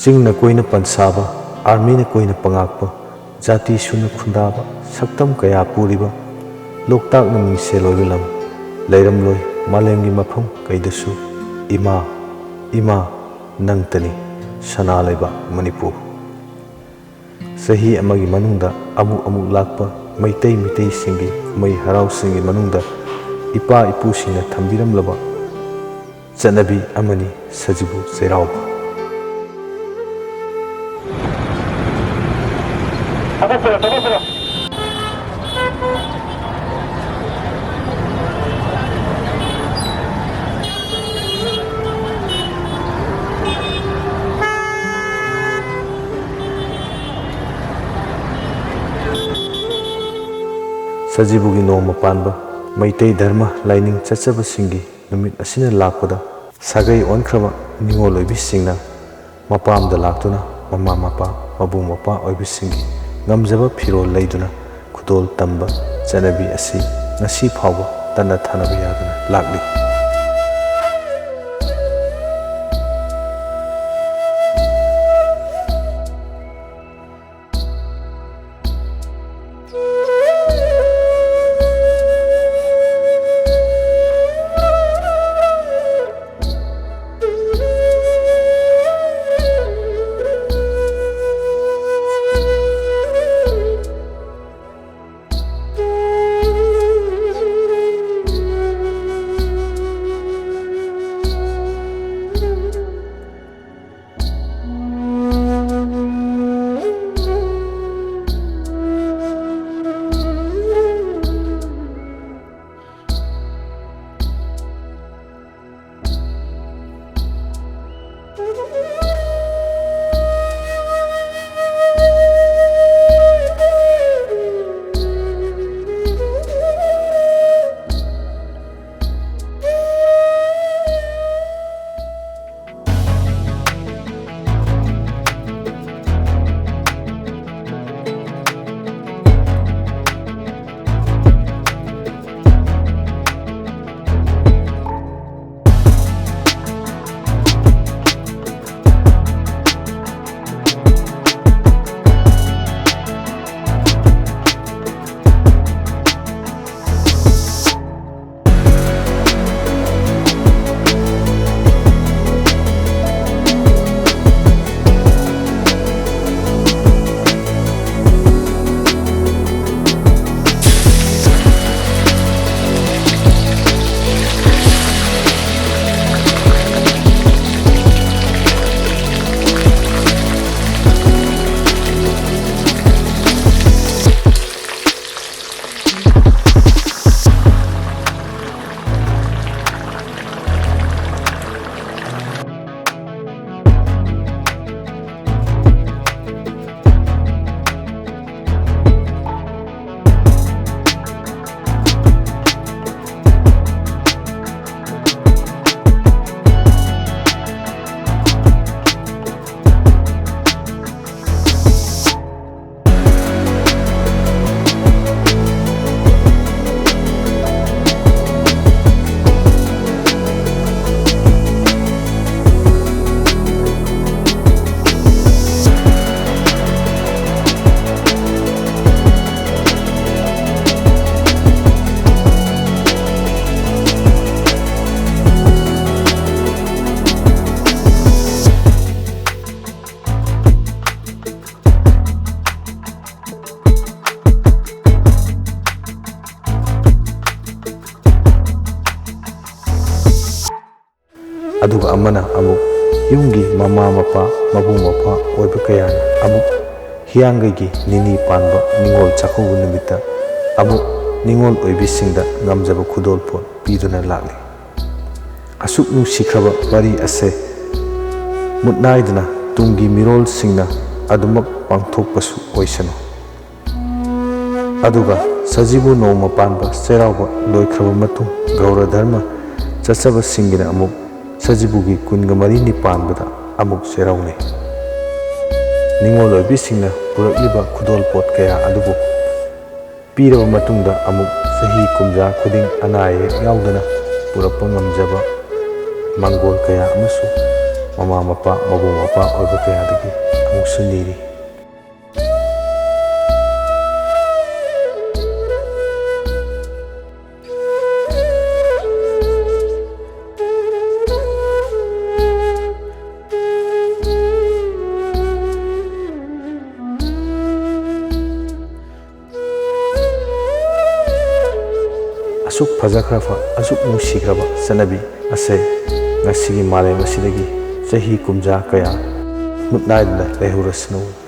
Chingna koina pansaba, army na koina pangakpa, jati suna khundaba, saktam kaya puriba, loktak na mingsel oibilam, leiram loi, malemgi mafam kaidasu, ima, nangtani, sana laiba Manipur. Sahi amagi manungda amuk lakpa, maitai singi, mai harau singi manungda, ipa ipu singna thambiram laba, Chanabi amani sajibu Cheiraobagi. Sajibugi noma panba, maitai dharma laining chachaba singi, numit asina lakpada, sagai onkraba Ningol oibisingna, mapamda laktuna, mama mapa, mabu mapa oibisingi, ngamjaba phirol leiduna, khudol tamba, chanabi asi, ngasi phawba, tana thanaba yaduna lakli. aduga amana amuk yungi mama mapa mabu mapa oiba kayana amuk hiyangai nini panba Ningol chakhobu numita amuk Ningol oibisingda ngamjaba khudol pot piduna lakli asuk nungsikraba wari ase mutnaidna tungi mirol singna adumak pangthokpasu oisano aduga sajibu noma panba Cheiraobagi loikraba matung gaura dharma chachaba singina amuk sajibugi kunga mari nipanbada amuk Cheiraobagi Ningol oibisingna purakliba khudol pot kaya adubu piraba matungda amuk sahi kumja khuding anaye yaudana purappa ngamjaba mangol kaya amasu ꯃꯃꯥ ꯃꯄꯥ ꯃꯕꯨꯡ ꯃꯧꯄ꯭ꯋꯥ ꯑꯣꯏꯕ ꯀꯌꯥꯗꯒꯤ ꯑꯃꯨꯛꯁꯨ ꯅꯤꯔꯤ꯫ ꯑꯁꯨꯛ ꯐꯖꯈ꯭ꯔꯕ ꯑꯁꯨꯛ ꯅꯨꯡꯁꯤꯈ꯭ꯔꯕ ꯆꯠꯅꯕꯤ ꯑꯁꯦ ꯉꯁꯤꯒꯤ ꯃꯥꯂꯦꯝ ꯑꯁꯤꯗꯒꯤ ꯆꯍꯤ ꯀꯨꯝꯖꯥ ꯀꯌꯥ ꯃꯨꯠꯅꯥꯏꯗꯅ ꯂꯩꯍꯧꯔꯁꯅꯨ꯫